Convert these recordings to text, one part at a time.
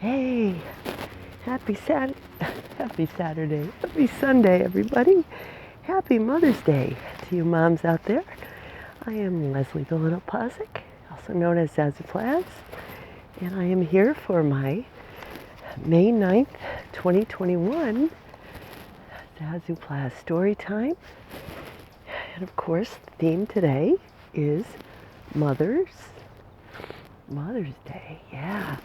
Hey, happy Sat, happy Saturday, happy Sunday, everybody. Happy Mother's Day to you moms out there. I am Leslie the Little Pozic, also known as Zazoo Plazz, and I am here for my May 9th, 2021 Zazoo Plazz story time. And of course, the theme today is Mother's Day. Yeah.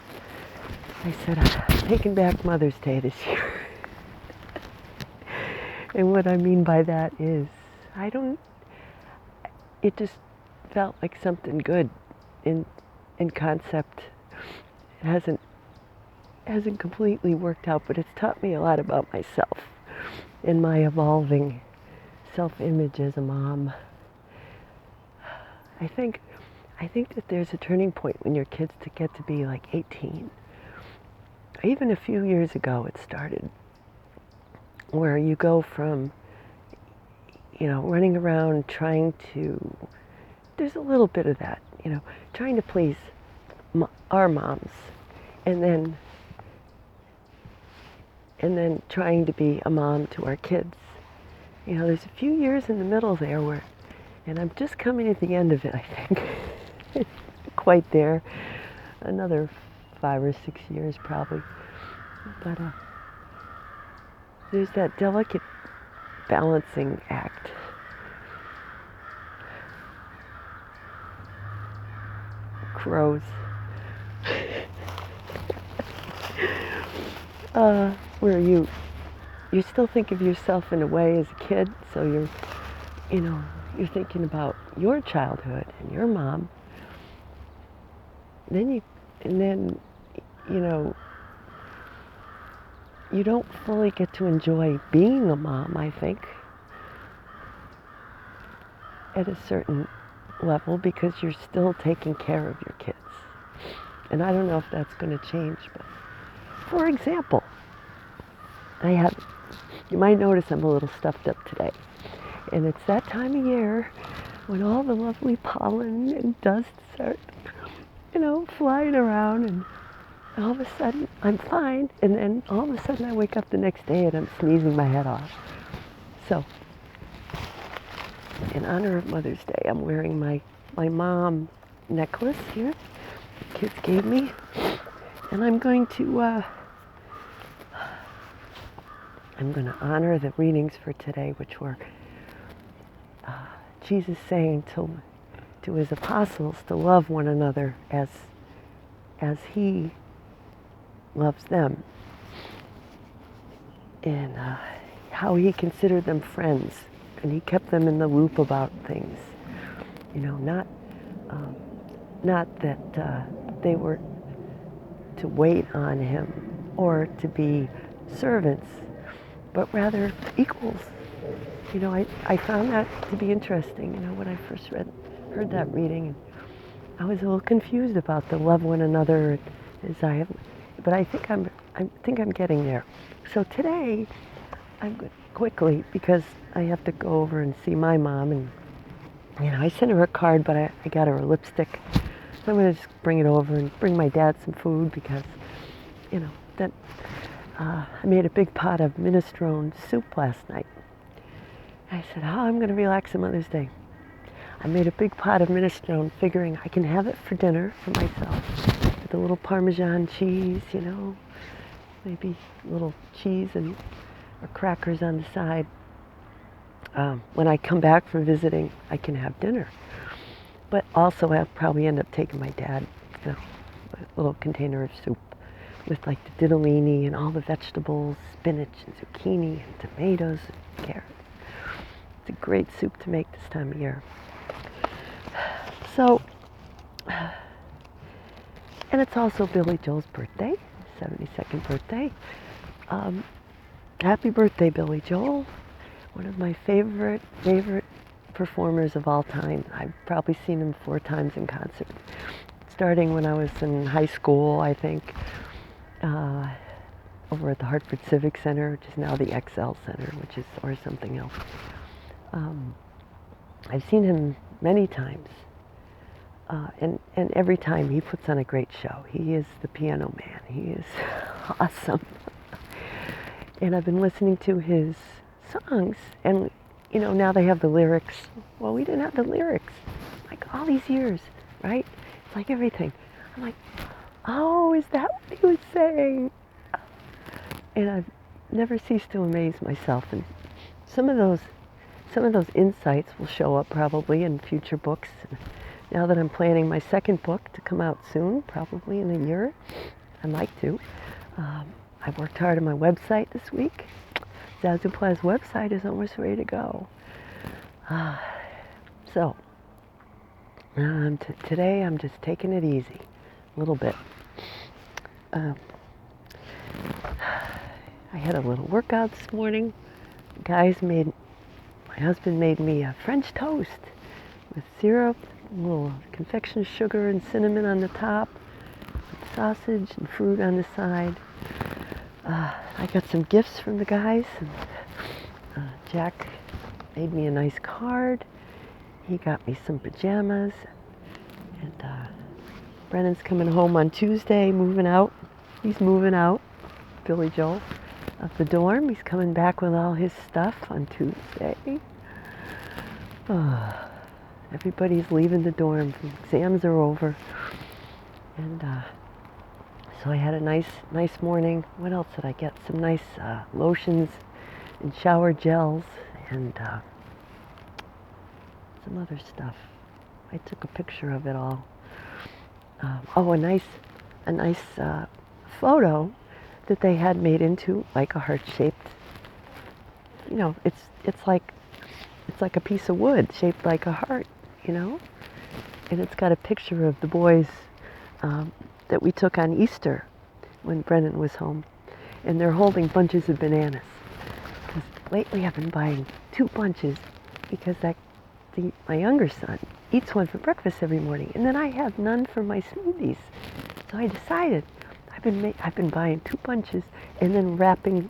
I said, I'm taking back Mother's Day this year. And what I mean by that is, it just felt like something good in concept. It hasn't completely worked out, but it's taught me a lot about myself and my evolving self-image as a mom. I think that there's a turning point when your kids get to be like 18. Even a few years ago it started, where you go from, running around trying to, there's a little bit of that, trying to please our moms, and then trying to be a mom to our kids. There's a few years in the middle there where, and I'm just coming at the end of it, I think. Quite there. Another 5 or 6 years probably. But there's that delicate balancing act. Crows. Where you still think of yourself in a way as a kid, so you're thinking about your childhood and your mom. Then you don't fully get to enjoy being a mom, I think, at a certain level, because you're still taking care of your kids. And I don't know if that's going to change, but for example, you might notice I'm a little stuffed up today. And it's that time of year when all the lovely pollen and dust start, flying around, and all of a sudden I'm fine, and then all of a sudden I wake up the next day and I'm sneezing my head off. So, in honor of Mother's Day, I'm wearing my mom necklace here. The kids gave me, and I'm going to honor the readings for today, which were Jesus saying to his apostles to love one another as he loves them, and how he considered them friends, and he kept them in the loop about things. Not that they were to wait on him or to be servants, but rather equals. I found that to be interesting, when I first heard that reading. And I was a little confused about the love one another as I have, but I think I'm getting there. So today, I'm quickly, because I have to go over and see my mom, and I sent her a card, but I got her a lipstick. So I'm going to just bring it over and bring my dad some food, because I made a big pot of minestrone soup last night. I said, I'm going to relax on Mother's Day. I made a big pot of minestrone, figuring I can have it for dinner for myself, with a little Parmesan cheese, maybe a little cheese or crackers on the side. When I come back from visiting, I can have dinner. But also I'll probably end up taking my dad, a little container of soup with like the diddleini and all the vegetables, spinach and zucchini and tomatoes and carrots. It's a great soup to make this time of year. So, and it's also Billy Joel's birthday, 72nd birthday. Happy birthday, Billy Joel. One of my favorite performers of all time. I've probably seen him 4 times in concert, starting when I was in high school, I think, over at the Hartford Civic Center, which is now the XL Center, or something else. I've seen him many times. And every time he puts on a great show. He is the piano man. He is awesome. And I've been listening to his songs, and now they have the lyrics. Well, we didn't have the lyrics like all these years, right? It's like everything. I'm like, oh, is that what he was saying? And I've never ceased to amaze myself. And some of those insights will show up probably in future books. Now that I'm planning my second book to come out soon, probably in a year, I'd like to. I worked hard on my website this week. Zazoo Plazz website is almost ready to go. So today I'm just taking it easy, a little bit. I had a little workout this morning. My husband made me a French toast with syrup, a little confection sugar and cinnamon on the top, with sausage and fruit on the side. I got some gifts from the guys. And, Jack made me a nice card. He got me some pajamas. And Brennan's coming home on Tuesday, moving out. He's moving out, Billy Joel, of the dorm. He's coming back with all his stuff on Tuesday. Everybody's leaving the dorm. Exams are over. And so I had a nice morning. What else did I get? Some nice lotions and shower gels and some other stuff. I took a picture of it all. A nice photo that they had made into like a heart-shaped. It's like a piece of wood shaped like a heart, and it's got a picture of the boys that we took on Easter when Brennan was home, and they're holding bunches of bananas. Because lately I've been buying 2 bunches because my younger son eats one for breakfast every morning, and then I have none for my smoothies. So I decided I've been buying 2 bunches and then wrapping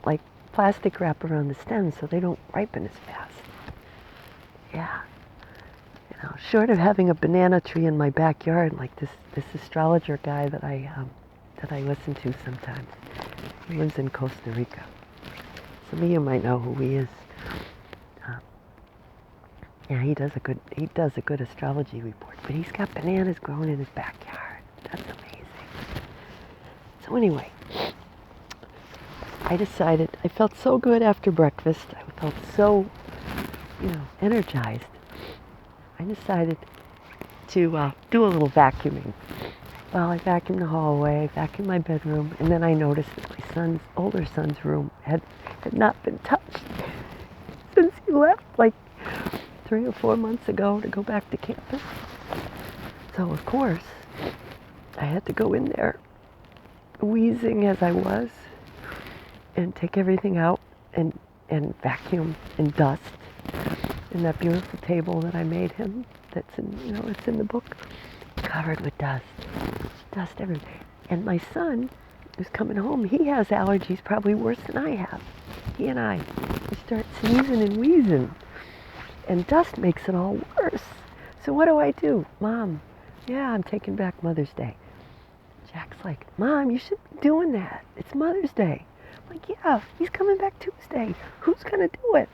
like plastic wrap around the stems so they don't ripen as fast. Yeah. Short of having a banana tree in my backyard like this astrologer guy that I listen to sometimes. He lives in Costa Rica. Some of you might know who he is. Yeah, he does a good astrology report, but he's got bananas growing in his backyard. That's amazing. So anyway, I felt so good after breakfast. I felt so, energized. I decided to do a little vacuuming. Well, I vacuumed the hallway, vacuumed my bedroom, and then I noticed that my older son's room had not been touched since he left like 3 or 4 months ago to go back to campus. So of course, I had to go in there, wheezing as I was, and take everything out and vacuum and dust. And that beautiful table that I made him, that's it's in the book, covered with dust everywhere. And my son, who's coming home, he has allergies probably worse than I have. He and I start sneezing and wheezing, and dust makes it all worse. So what do? Mom, yeah, I'm taking back Mother's Day. Jack's like, Mom, you shouldn't be doing that. It's Mother's Day. I'm like, yeah, he's coming back Tuesday. Who's going to do it?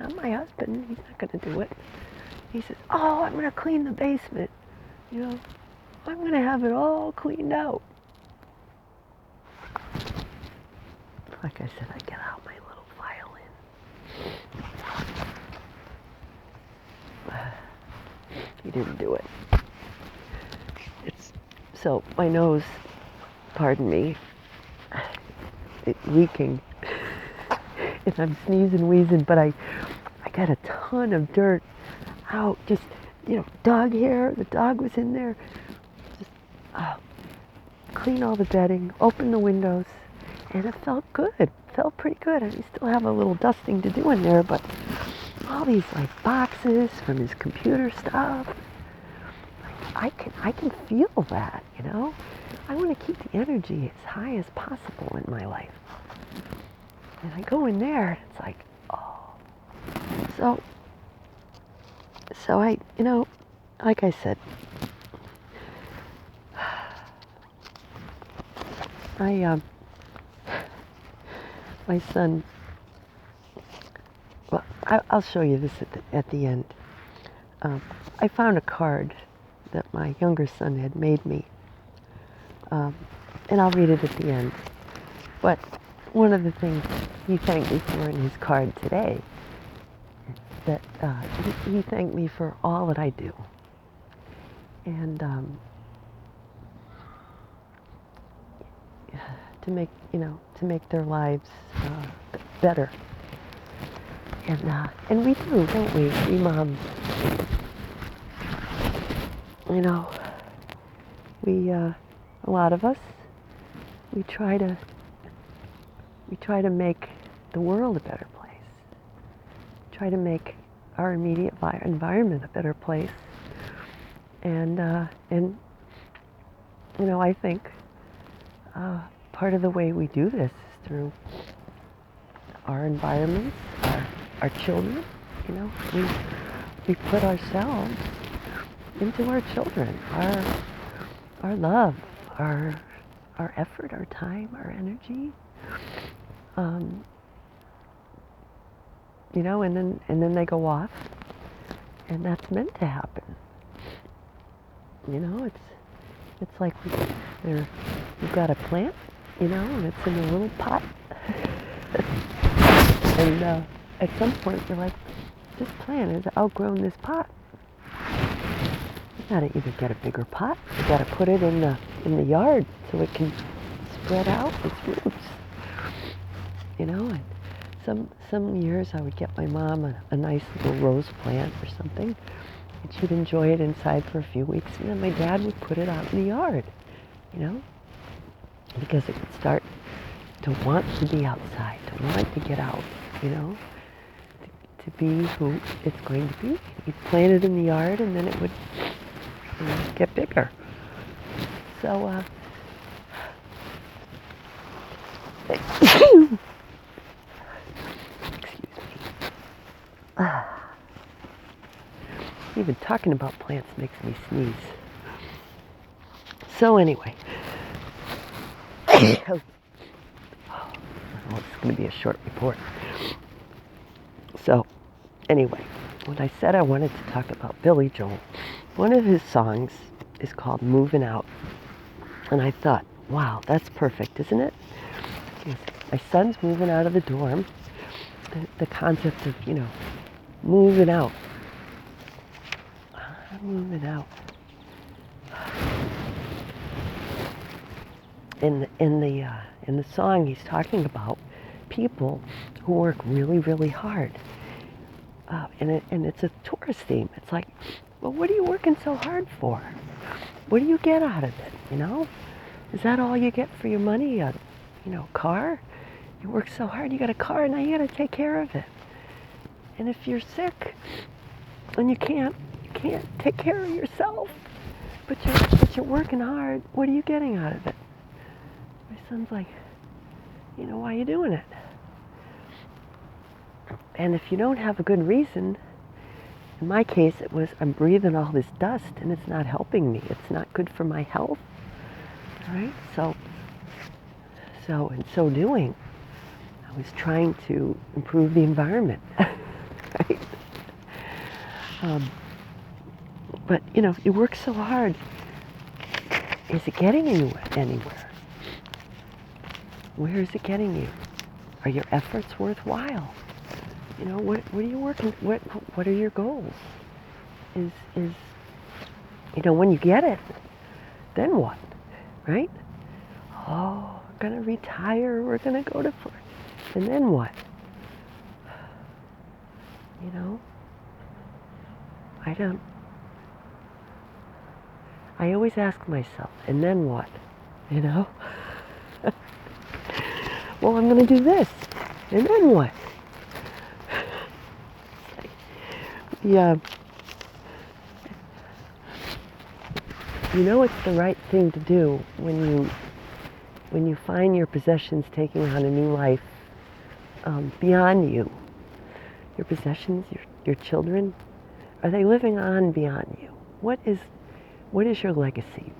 Not my husband. He's not going to do it. He says, oh, I'm going to clean the basement. I'm going to have it all cleaned out. Like I said, I get out my little violin. He didn't do it. So my nose, pardon me, it's leaking. And I'm sneezing, wheezing, but I got a ton of dirt out. Just, dog hair. The dog was in there. Just clean all the bedding, open the windows, and it felt good. It felt pretty good. I still have a little dusting to do in there, but all these boxes from his computer stuff. I can feel that, I want to keep the energy as high as possible in my life. And I go in there, and it's like, oh. So like I said, I my son. Well, I'll show you this at the end. I found a card that my younger son had made me, and I'll read it at the end. But one of the things he thanked me for in his card today, that he thanked me for all that I do, and to make their lives better. And we do, don't we? We moms, we a lot of us, we try to make the world a better place. Try to make our immediate environment a better place. And I think part of the way we do this is through our environments, our children. We put ourselves into our children, our love, our effort, our time, our energy. And then they go off, and that's meant to happen. It's like we've got a plant, and it's in a little pot. And at some point, you're like, this plant has outgrown this pot. You gotta either get a bigger pot, you gotta put it in the yard so it can spread out its roots. And some years I would get my mom a nice little rose plant or something, and she'd enjoy it inside for a few weeks, and then my dad would put it out in the yard, because it would start to want to be outside, to want to get out, to be who it's going to be. He'd plant it in the yard, and then it would get bigger. So, excuse me. Even talking about plants makes me sneeze. So anyway, it's going to be a short report. So anyway, when I said I wanted to talk about Billy Joel, one of his songs is called Movin' Out. And I thought, wow, that's perfect, isn't it? Because my son's moving out of the dorm. The concept of, moving out. I'm moving out. In the song, he's talking about people who work really, really hard. And it's a tourist theme. It's like, well, what are you working so hard for? What do you get out of it, Is that all you get for your money? A car? You work so hard, you got a car, now you got to take care of it. And if you're sick and you can't take care of yourself, but you're working hard, what are you getting out of it? My son's like, why are you doing it? And if you don't have a good reason, in my case it was, I'm breathing all this dust and it's not helping me. It's not good for my health. All right? So in so doing, I was trying to improve the environment. Right? But you work so hard. Is it getting you anywhere? Where is it getting you? Are your efforts worthwhile? What are you working? What are your goals? Is when you get it, then what? Right? Oh, we're gonna retire. We're gonna go to, and then what? I always ask myself, and then what? Well, I'm going to do this, and then what? Yeah. It's the right thing to do when you find your possessions taking on a new life beyond you. Your possessions, your children, are they living on beyond you? what is your legacy?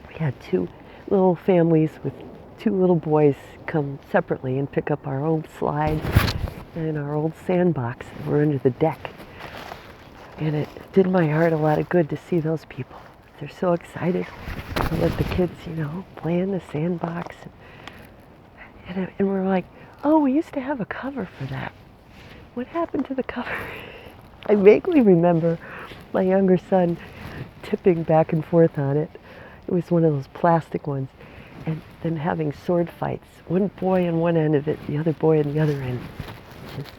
We had two little families with two little boys come separately and pick up our old slide and our old sandbox that were under the deck. And it did my heart a lot of good to see those people. They're so excited to let the kids, play in the sandbox. And we're like, oh, we used to have a cover for that. What happened to the cover? I vaguely remember my younger son tipping back and forth on it. It was one of those plastic ones. And then having sword fights. One boy on one end of it, the other boy on the other end. Just,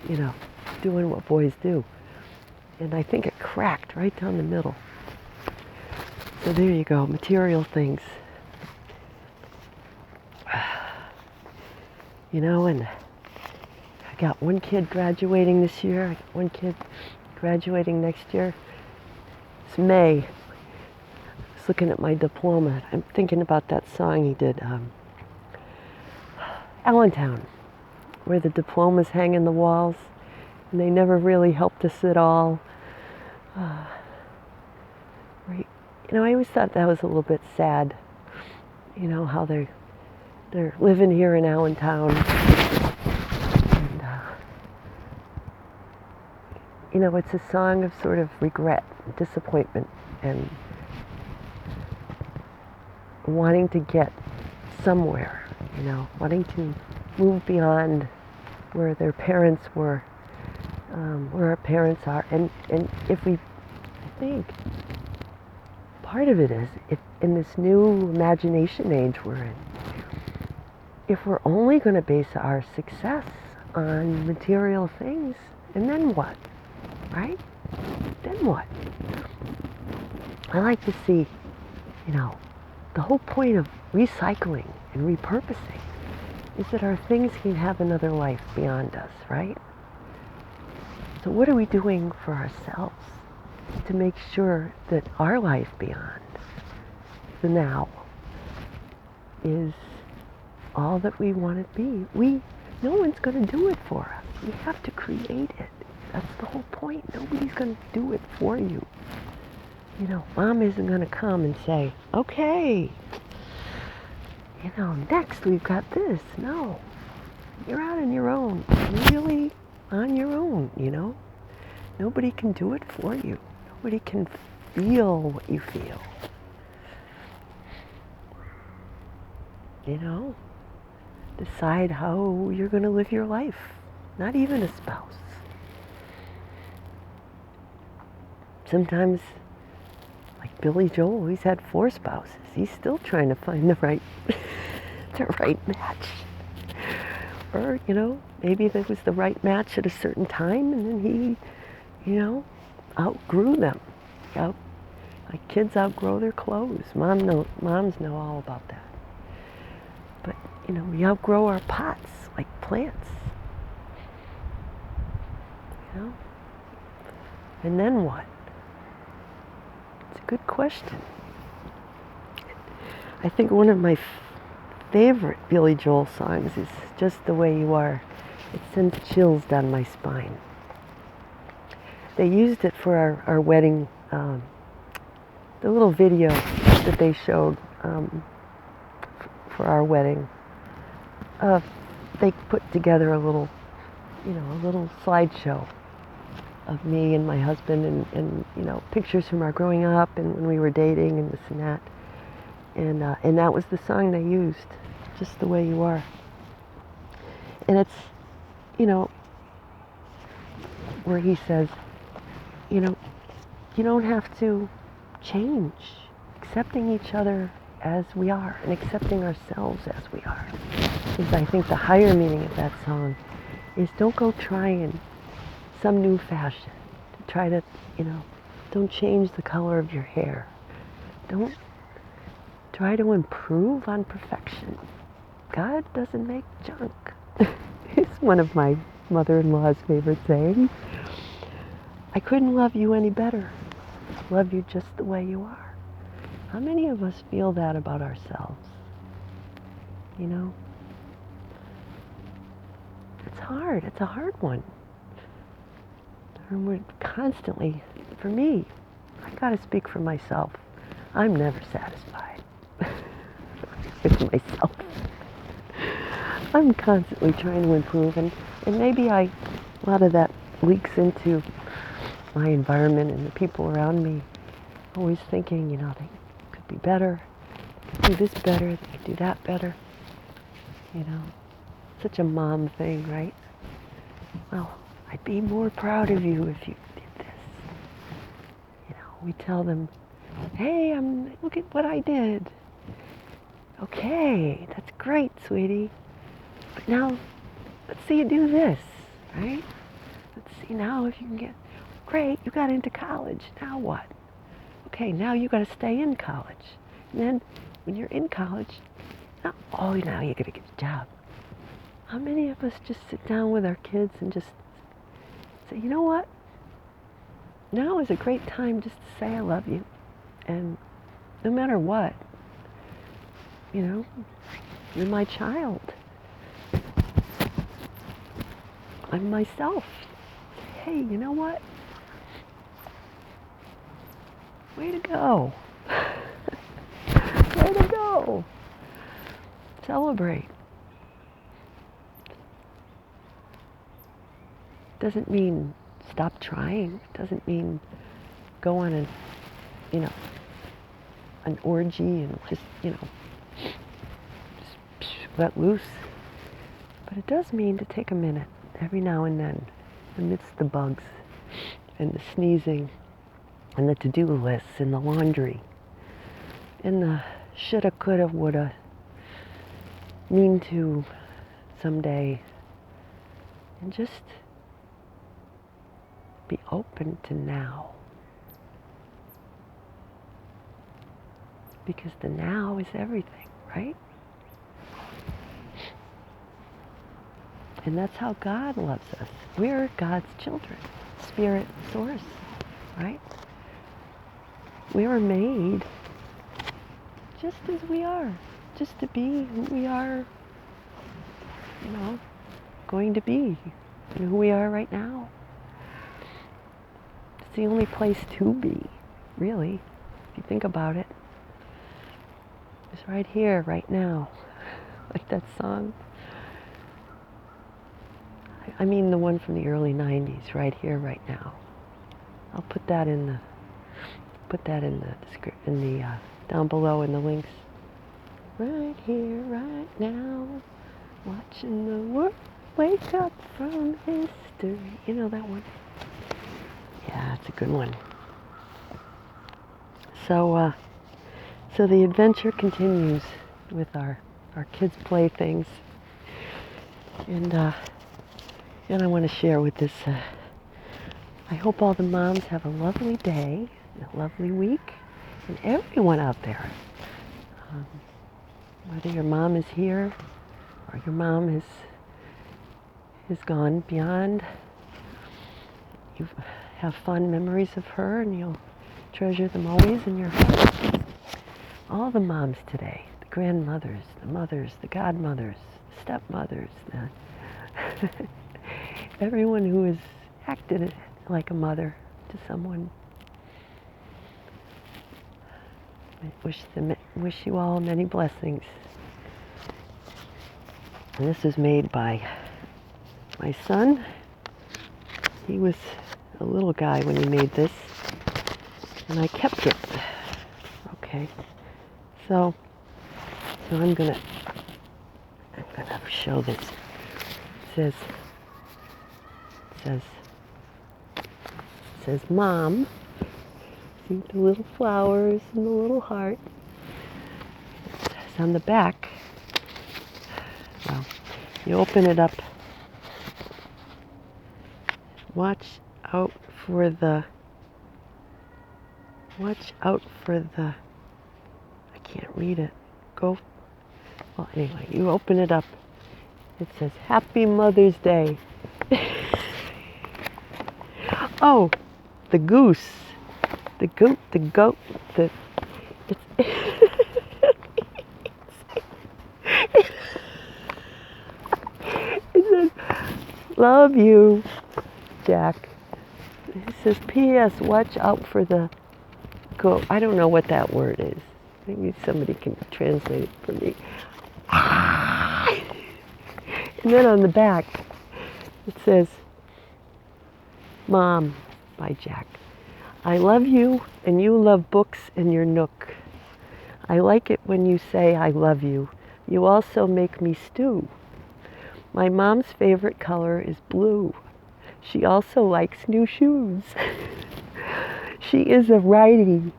doing what boys do. And I think it cracked right down the middle. So there you go, material things. And I got one kid graduating this year. I got one kid graduating next year. It's May. I was looking at my diploma. I'm thinking about that song he did, Allentown, where the diplomas hang in the walls, and they never really helped us at all. Right. I always thought that was a little bit sad. How they're living here in Allentown. And, it's a song of sort of regret, disappointment, and wanting to get somewhere, wanting to move beyond where their parents were, where our parents are. And I think part of it is, in this new imagination age we're in, if we're only going to base our success on material things, and then what, right? Then what? I like to see, the whole point of recycling and repurposing is that our things can have another life beyond us, right? So what are we doing for ourselves to make sure that our life beyond the now is all that we want it to be? No one's going to do it for us. We have to create it. That's the whole point. Nobody's going to do it for you. Mom isn't going to come and say, okay, next we've got this. No, you're out on your own. You're really on your own, Nobody can do it for you. Nobody can feel what you feel. Decide how you're going to live your life. Not even a spouse. Sometimes, like Billy Joel, he's had 4 spouses. He's still trying to find the right match. Or, maybe that was the right match at a certain time, and then he, outgrew them. Like kids outgrow their clothes. Moms know all about that. But, we outgrow our pots like plants. And then what? It's a good question. I think one of my favorite Billy Joel songs is Just the Way You Are. It sends chills down my spine. They used it for our wedding, the little video that they showed for our wedding. They put together a little slideshow of me and my husband and pictures from our growing up and when we were dating and this and that. And that was the song they used, Just the Way You Are. And it's, where he says, you don't have to change. Accepting each other as we are and accepting ourselves as we are is, I think, the higher meaning of that song is don't go trying some new fashion. Try to, don't change the color of your hair. Don't try to improve on perfection. God doesn't make junk. It's one of my mother-in-law's favorite sayings. I couldn't love you any better. Love you just the way you are. How many of us feel that about ourselves? It's hard. It's a hard one. And we're constantly, for me, I got to speak for myself. I'm never satisfied with myself. I'm constantly trying to improve, and maybe a lot of that leaks into my environment and the people around me. Always thinking, they could be better, they could do this better, they could do that better. Such a mom thing, right? Well, I'd be more proud of you if you did this. We tell them, hey, look at what I did. Okay, that's great, sweetie. But now, let's see you do this, right? Let's see now if you can great, you got into college. Now what? Okay, now you got to stay in college. And then when you're in college, now you got to get a job. How many of us just sit down with our kids and just say, you know what? Now is a great time just to say I love you. And no matter what, you're my child. I'm myself. Hey, you know what? Way to go. Way to go. Celebrate. Doesn't mean stop trying. Doesn't mean go on an orgy and just let loose. But it does mean to take a minute every now and then, amidst the bugs and the sneezing and the to-do lists and the laundry and the shoulda, coulda, woulda, mean to someday, and just be open to now. Because the now is everything, right? And that's how God loves us. We're God's children, spirit source, right? We were made just as we are, just to be who we are, going to be, and who we are right now. It's the only place to be, really, if you think about it. It's right here, right now, like that song. I mean the one from the early 90s, right here, right now. I'll put that in the down below in the links. Right here, right now, watching the world wake up from history. You know that one? Yeah, it's a good one. So the adventure continues with our kids' playthings, and I want to share with this. I hope all the moms have a lovely day, a lovely week, and everyone out there. Whether your mom is here or your mom has gone beyond, you have fond memories of her, and you'll treasure them always in your heart. All the moms today, the grandmothers, the mothers, the godmothers, the stepmothers, everyone who has acted like a mother to someone. I wish you all many blessings. And this is made by my son. He was a little guy when he made this, and I kept it. Okay, so I'm gonna show this. It says Mom. See the little flowers and the little heart. It says on the back, well, you open it up. Watch out for the, I can't read it. Well, anyway, you open it up. It says, Happy Mother's Day. Oh, the goose. The goat, it says, love you, Jack. It says, P.S. Watch out for the go, I don't know what that word is. Maybe somebody can translate it for me. And then on the back, it says, Mom, by Jack. I love you and you love books in your nook. I like it when you say I love you. You also make me stew. My mom's favorite color is blue. She also likes new shoes. She is a righty,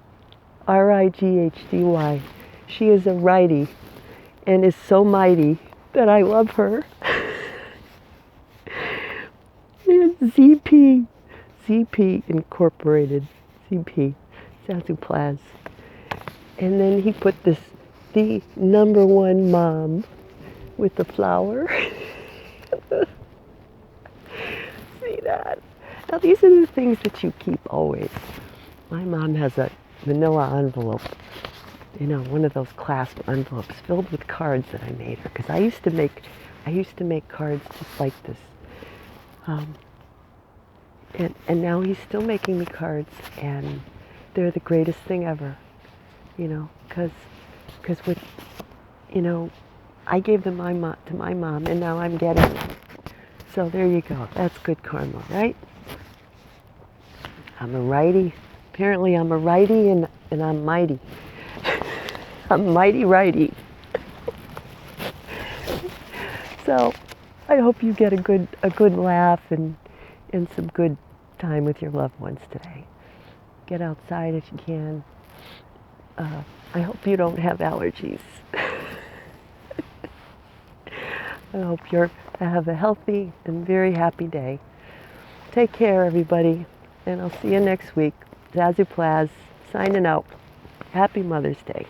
R-I-G-H-D-Y. She is a righty and is so mighty that I love her. ZP Incorporated, ZP, Zazoo Plazz. And then he put this, the #1 mom with the flower. See that? Now these are the things that you keep always. My mom has a manila envelope, you know, one of those clasp envelopes filled with cards that I made her, because I used to make cards just like this. And now he's still making me cards, and they're the greatest thing ever, you know, because with, you know, I gave them to my mom, and now I'm getting them. So there you go. That's good karma, right? I'm a righty. Apparently I'm a righty, and I'm mighty. I'm mighty righty. So I hope you get a good laugh and some good time with your loved ones today. Get outside if you can. I hope you don't have allergies. I hope you have a healthy and very happy day. Take care, everybody, and I'll see you next week. Zazoo Plazz, signing out. Happy Mother's Day.